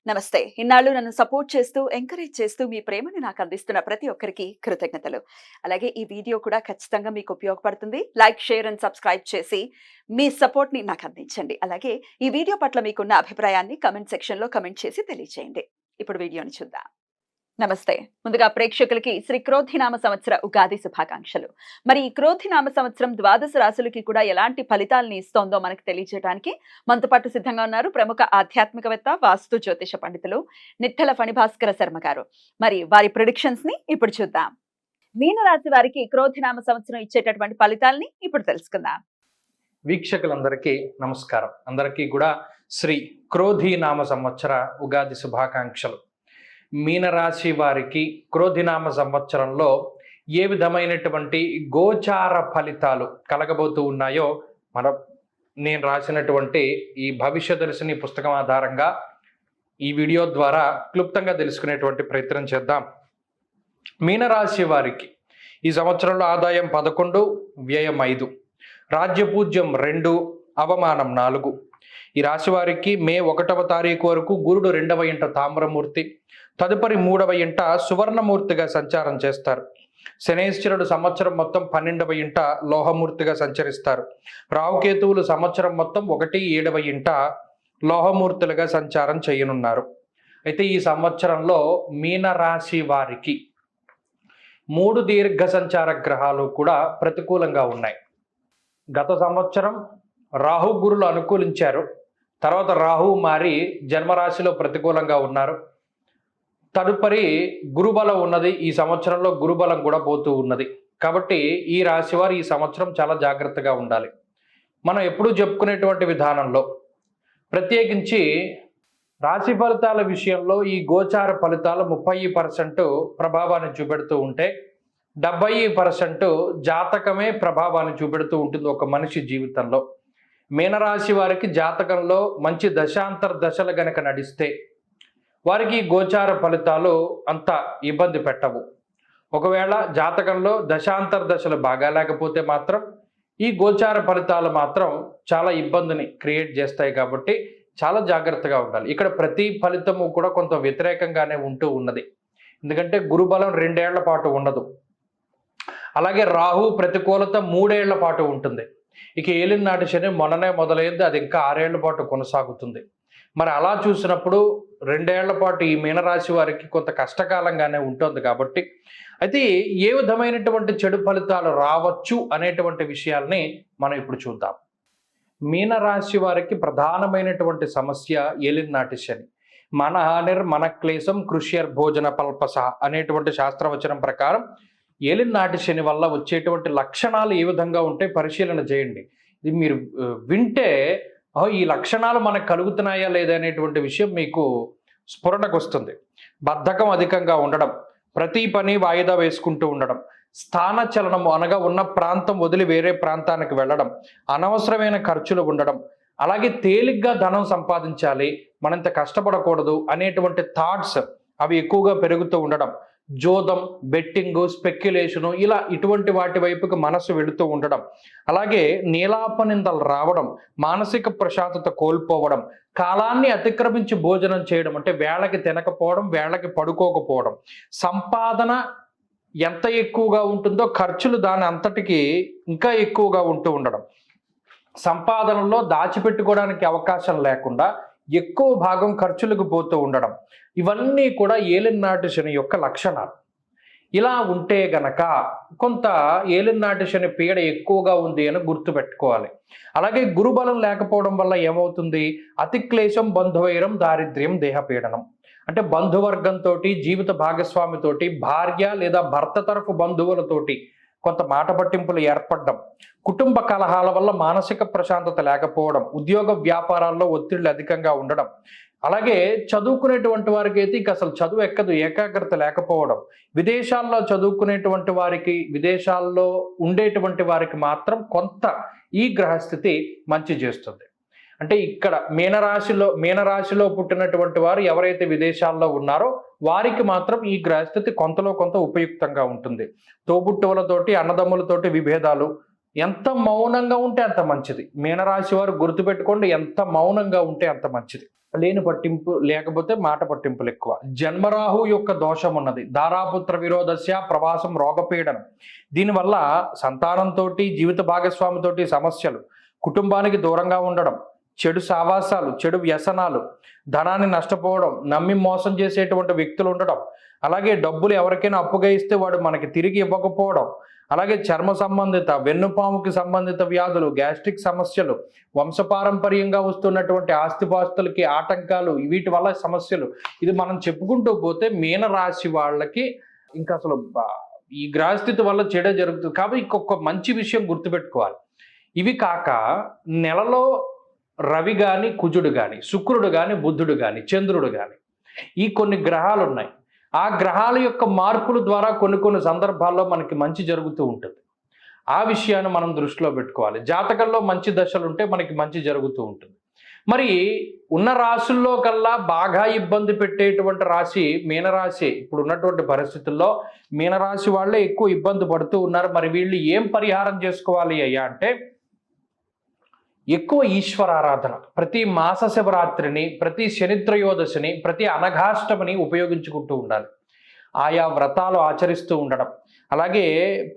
నమస్తే. ఇన్నాళ్ళు నన్ను సపోర్ట్ చేస్తూ, ఎంకరేజ్ చేస్తూ మీ ప్రేమని నాకు అందిస్తున్న ప్రతి ఒక్కరికి కృతజ్ఞతలు. అలాగే ఈ వీడియో కూడా ఖచ్చితంగా మీకు ఉపయోగపడుతుంది. లైక్, షేర్ అండ్ సబ్స్క్రైబ్ చేసి మీ సపోర్ట్‌ని నాకు అందించండి. అలాగే ఈ వీడియో పట్ల మీకున్న అభిప్రాయాన్ని కామెంట్ సెక్షన్‌లో కామెంట్ చేసి తెలియజేయండి. ఇప్పుడు వీడియోని చూద్దాం. నమస్తే. ముందుగా ప్రేక్షకులకి శ్రీ క్రోధినామ సంవత్సర ఉగాది శుభాకాంక్షలు. మరి ఈ క్రోధినామ సంవత్సరం ద్వాదశ రాశులకి కూడా ఎలాంటి ఫలితాలను ఇస్తోందో మనకు తెలియజేయడానికి మనతో పాటు సిద్ధంగా ఉన్నారు ప్రముఖ ఆధ్యాత్మికవేత్త, వాస్తు జ్యోతిష పండితులు నిట్టల ఫణిభాస్కర శర్మ గారు. మరి వారి ప్రిడిక్షన్స్ ని ఇప్పుడు చూద్దాం. మీన రాశి వారికి క్రోధినామ సంవత్సరం ఇచ్చేటటువంటి ఫలితాలని ఇప్పుడు తెలుసుకుందాం. వీక్షకులందరికీ నమస్కారం. అందరికీ కూడా శ్రీ క్రోధినామ సంవత్సర ఉగాది శుభాకాంక్షలు. మీనరాశి వారికి క్రోధినామ సంవత్సరంలో ఏ విధమైనటువంటి గోచార ఫలితాలు కలగబోతూ ఉన్నాయో నేను రాసినటువంటి ఈ భవిష్యదర్శిని పుస్తకం ఆధారంగా ఈ వీడియో ద్వారా క్లుప్తంగా తెలుసుకునేటువంటి ప్రయత్నం చేద్దాం. మీనరాశి వారికి ఈ సంవత్సరంలో ఆదాయం 11, వ్యయం 5, రాజ్యపూజ్యం 2, అవమానం 4. ఈ రాశి వారికి మే 1వ తారీఖు వరకు గురుడు 2వ ఇంట తామ్రమూర్తి, తదుపరి 3వ ఇంట సువర్ణమూర్తిగా సంచారం చేస్తారు. శనేశ్వరుడు సంవత్సరం మొత్తం 12వ ఇంట లోహమూర్తిగా సంచరిస్తారు. రావుకేతువులు సంవత్సరం మొత్తం 1, 7వ ఇంట లోహమూర్తులుగా సంచారం చేయనున్నారు. అయితే ఈ సంవత్సరంలో మీనరాశి వారికి 3 దీర్ఘ సంచార గ్రహాలు కూడా ప్రతికూలంగా ఉన్నాయి. గత సంవత్సరం రాహు గురులు అనుకూలించారు. తర్వాత రాహువు మారి జన్మరాశిలో ప్రతికూలంగా ఉన్నారు. తదుపరి గురుబలం ఉన్నది. ఈ సంవత్సరంలో గురుబలం కూడా పోతూ ఉన్నది. కాబట్టి ఈ రాశి వారు ఈ సంవత్సరం చాలా జాగ్రత్తగా ఉండాలి. మనం ఎప్పుడూ చెప్పుకునేటువంటి విధానంలో ప్రత్యేకించి రాశి ఫలితాల విషయంలో ఈ గోచార ఫలితాలు 30% ప్రభావాన్ని చూపెడుతూ ఉంటే 70% జాతకమే ప్రభావాన్ని చూపెడుతూ ఉంటుంది ఒక మనిషి జీవితంలో. మీనరాశి వారికి జాతకంలో మంచి దశాంతర దశలు గనక నడిస్తే వారికి గోచార ఫలితాలు అంత ఇబ్బంది పెట్టవు. ఒకవేళ జాతకంలో దశాంతర దశలు బాగా లేకపోతే మాత్రం ఈ గోచార ఫలితాలు మాత్రం చాలా ఇబ్బందిని క్రియేట్ చేస్తాయి. కాబట్టి చాలా జాగ్రత్తగా ఉండాలి. ఇక్కడ ప్రతి ఫలితము కూడా కొంత వ్యతిరేకంగానే ఉంటూ ఉన్నది. ఎందుకంటే గురుబలం 2 ఏళ్ల పాటు ఉండదు. అలాగే రాహు ప్రతికూలత 3 ఏళ్ల పాటు ఉంటుంది. ఇక ఏలినాటి శని మొన్ననే మొదలైంది, అది ఇంకా 6 ఏళ్ల పాటు కొనసాగుతుంది. మరి అలా చూసినప్పుడు 2 ఏళ్ల పాటు ఈ మీనరాశి వారికి కొంత కష్టకాలంగానే ఉంటుంది. కాబట్టి అయితే ఏ విధమైనటువంటి చెడు ఫలితాలు రావచ్చు అనేటువంటి విషయాల్ని మనం ఇప్పుడు చూద్దాం. మీనరాశి వారికి ప్రధానమైనటువంటి సమస్య ఏలినాటి శని. మన హానిర్ మన క్లేశం కృష్యర్ భోజన పల్పస అనేటువంటి శాస్త్రవచనం ప్రకారం ఏలినాటి శని వల్ల వచ్చేటువంటి లక్షణాలు ఏ విధంగా ఉంటే పరిశీలన చేయండి. ఇది మీరు వింటే ఈ లక్షణాలు మనకు కలుగుతున్నాయా లేదా అనేటువంటి విషయం మీకు స్ఫురణకు వస్తుంది. బద్ధకం అధికంగా ఉండడం, ప్రతి పని వాయిదా వేసుకుంటూ ఉండడం, స్థానచలనము అనగా ఉన్న ప్రాంతం వదిలి వేరే ప్రాంతానికి వెళ్ళడం, అనవసరమైన ఖర్చులు ఉండడం, అలాగే తేలిగ్గా ధనం సంపాదించాలి, మనంత కష్టపడకూడదు అనేటువంటి థాట్స్ అవి ఎక్కువగా పెరుగుతూ ఉండడం, జోదం, బెట్టింగ్, స్పెక్యులేషను ఇలా ఇటువంటి వాటి వైపుకి మనసు వెళుతూ ఉండడం, అలాగే నీలాపనిందలు రావడం, మానసిక ప్రశాంతత కోల్పోవడం, కాలాన్ని అతిక్రమించి భోజనం చేయడం అంటే వేళకి తినకపోవడం, వేళకి పడుకోకపోవడం, సంపాదన ఎంత ఎక్కువగా ఉంటుందో ఖర్చులు దాని అంతటికి ఇంకా ఎక్కువగా ఉంటూ ఉండడం, సంపాదనలో దాచిపెట్టుకోవడానికి అవకాశం లేకుండా ఎక్కువ భాగం ఖర్చులకు పోతూ ఉండడం, ఇవన్నీ కూడా ఏలినాటి శని యొక్క లక్షణాలు. ఇలా ఉంటే గనక కొంత ఏలినాటి శని పీడ ఎక్కువగా ఉంది అని గుర్తుపెట్టుకోవాలి. అలాగే గురుబలం లేకపోవడం వల్ల ఏమవుతుంది? అతిక్లేశం, బంధువైరం, దారిద్ర్యం, దేహపీడనం. అంటే బంధువర్గంతో, జీవిత భాగస్వామితోటి, భార్య లేదా భర్త తరఫు బంధువులతోటి కొంత మాట పట్టింపులు ఏర్పడడం, కుటుంబ కలహాల వల్ల మానసిక ప్రశాంతత లేకపోవడం, ఉద్యోగ వ్యాపారాల్లో ఒత్తిళ్లు అధికంగా ఉండడం, అలాగే చదువుకునేటువంటి వారికి అయితే ఇక అసలు చదువు ఎక్కదు, ఏకాగ్రత లేకపోవడం, విదేశాల్లో చదువుకునేటువంటి వారికి, విదేశాల్లో ఉండేటువంటి వారికి మాత్రం కొంత ఈ గ్రహస్థితి మంచి చేస్తుంది. అంటే ఇక్కడ మీనరాశిలో పుట్టినటువంటి వారు ఎవరైతే విదేశాల్లో ఉన్నారో వారికి మాత్రం ఈ గ్రహస్థితి కొంతలో కొంత ఉపయుక్తంగా ఉంటుంది. తోబుట్టువులతోటి, అన్నదమ్ములతోటి విభేదాలు, ఎంత మౌనంగా ఉంటే అంత మంచిది. మీనరాశి వారు గుర్తుపెట్టుకోండి, ఎంత మౌనంగా ఉంటే అంత మంచిది. లేని పట్టింపు లేకపోతే మాట పట్టింపులు ఎక్కువ. జన్మరాహు యొక్క దోషం ఉన్నది. దారాపుత్ర విరోధస్య ప్రవాసం రోగపీడనం. దీనివల్ల సంతానంతో జీవిత భాగస్వామితోటి సమస్యలు, కుటుంబానికి దూరంగా ఉండడం, చెడు సావాసాలు, చెడు వ్యసనాలు, ధనాన్ని నష్టపోవడం, నమ్మి మోసం చేసేటువంటి వ్యక్తులు ఉండడం, అలాగే డబ్బులు ఎవరికైనా అప్పుగా ఇస్తే వాడు మనకి తిరిగి ఇవ్వకపోవడం, అలాగే చర్మ సంబంధిత, వెన్నుపాముకి సంబంధిత వ్యాధులు, గ్యాస్ట్రిక్ సమస్యలు, వంశపారంపర్యంగా వస్తున్నటువంటి ఆస్తిపాస్తులకి ఆటంకాలు, వీటి వల్ల సమస్యలు, ఇది మనం చెప్పుకుంటూ పోతే మీనరాశి వాళ్ళకి ఇంకా అసలు ఈ గ్రహస్థితి వల్ల చెడే జరుగుతుంది. కాబట్టి ఇంకొక మంచి విషయం గుర్తుపెట్టుకోవాలి. ఇవి కాక నెలలో రవి కానీ, కుజుడు కానీ, శుక్రుడు కానీ, బుధుడు కానీ, చంద్రుడు కానీ, ఈ కొన్ని గ్రహాలు ఉన్నాయి. ఆ గ్రహాల యొక్క మార్పుల ద్వారా కొన్ని సందర్భాల్లో మనకి మంచి జరుగుతూ ఉంటుంది. ఆ విషయాన్ని మనం దృష్టిలో పెట్టుకోవాలి. జాతకంలో మంచి దశలు ఉంటే మనకి మంచి జరుగుతూ ఉంటుంది. మరి ఉన్న రాశుల్లో కల్లా బాగా ఇబ్బంది పెట్టేటువంటి రాశి మీనరాశి. ఇప్పుడు ఉన్నటువంటి పరిస్థితుల్లో మీనరాశి వాళ్ళే ఎక్కువ ఇబ్బంది పడుతూ ఉన్నారు. మరి వీళ్ళు ఏం పరిహారం చేసుకోవాలి అయ్యా అంటే, ఎక్కువ ఈశ్వరారాధన, ప్రతి మాస శివరాత్రిని, ప్రతి శనిత్రయోదశిని, ప్రతి అనఘాష్టమిని ఉపయోగించుకుంటూ ఉండాలి. ఆయా వ్రతాలు ఆచరిస్తూ ఉండడం, అలాగే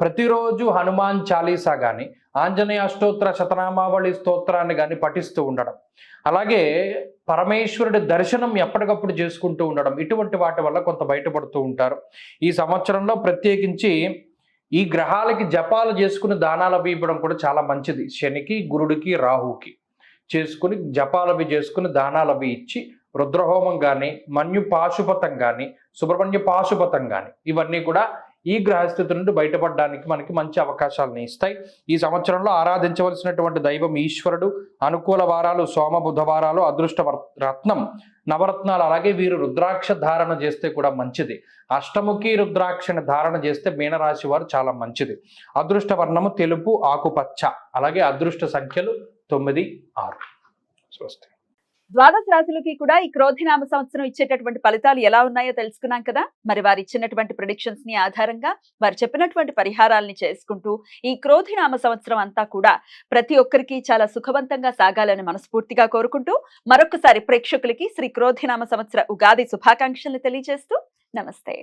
ప్రతిరోజు హనుమాన్ చాలీసా కానీ, ఆంజనేయ అష్టోత్తర శతనామావళి స్తోత్రాన్ని కానీ పఠిస్తూ ఉండడం, అలాగే పరమేశ్వరుడి దర్శనం ఎప్పటికప్పుడు చేసుకుంటూ ఉండడం, ఇటువంటి వాటి వల్ల కొంత బయటపడుతూ ఉంటారు. ఈ సంవత్సరంలో ప్రత్యేకించి ఈ గ్రహాలకి జపాలు చేసుకుని దానాలు అవి ఇవ్వడం కూడా చాలా మంచిది. శనికి, గురుడికి, రాహుకి చేసుకుని జపాలు అవి చేసుకుని దానాలు అవి ఇచ్చి, రుద్రహోమం కానీ, మన్యు పాశుపతం కానీ, సుబ్రహ్మణ్య పాశుపతం కానీ, ఇవన్నీ కూడా ఈ గ్రహస్థితి నుండి బయటపడడానికి మనకి మంచి అవకాశాలను ఇస్తాయి. ఈ సంవత్సరంలో ఆరాధించవలసినటువంటి దైవం ఈశ్వరుడు. అనుకూల వారాలు సోమ బుధవారాలు. అదృష్ట రత్నం నవరత్నాలు. అలాగే వీరు రుద్రాక్ష ధారణ చేస్తే కూడా మంచిది. అష్టముఖి రుద్రాక్షని ధారణ చేస్తే మీనరాశి వారు చాలా మంచిది. అదృష్ట వర్ణము తెలుపు, ఆకుపచ్చ. అలాగే అదృష్ట సంఖ్యలు 9, 6. స్వస్తి. ద్వాదశ రాశులకి కూడా ఈ క్రోధినామ సంవత్సరం ఇచ్చేటటువంటి ఫలితాలు ఎలా ఉన్నాయో తెలుసుకున్నాం కదా. మరి వారు ఇచ్చినటువంటి ప్రిడిక్షన్స్ ని ఆధారంగా వారు చెప్పినటువంటి పరిహారాలని చేసుకుంటూ ఈ క్రోధినామ సంవత్సరం అంతా కూడా ప్రతి ఒక్కరికి చాలా సుఖవంతంగా సాగాలని మనస్ఫూర్తిగా కోరుకుంటూ మరొకసారి ప్రేక్షకులకి శ్రీ క్రోధినామ సంవత్సర ఉగాది శుభాకాంక్షల్ని తెలియజేస్తూ నమస్తే.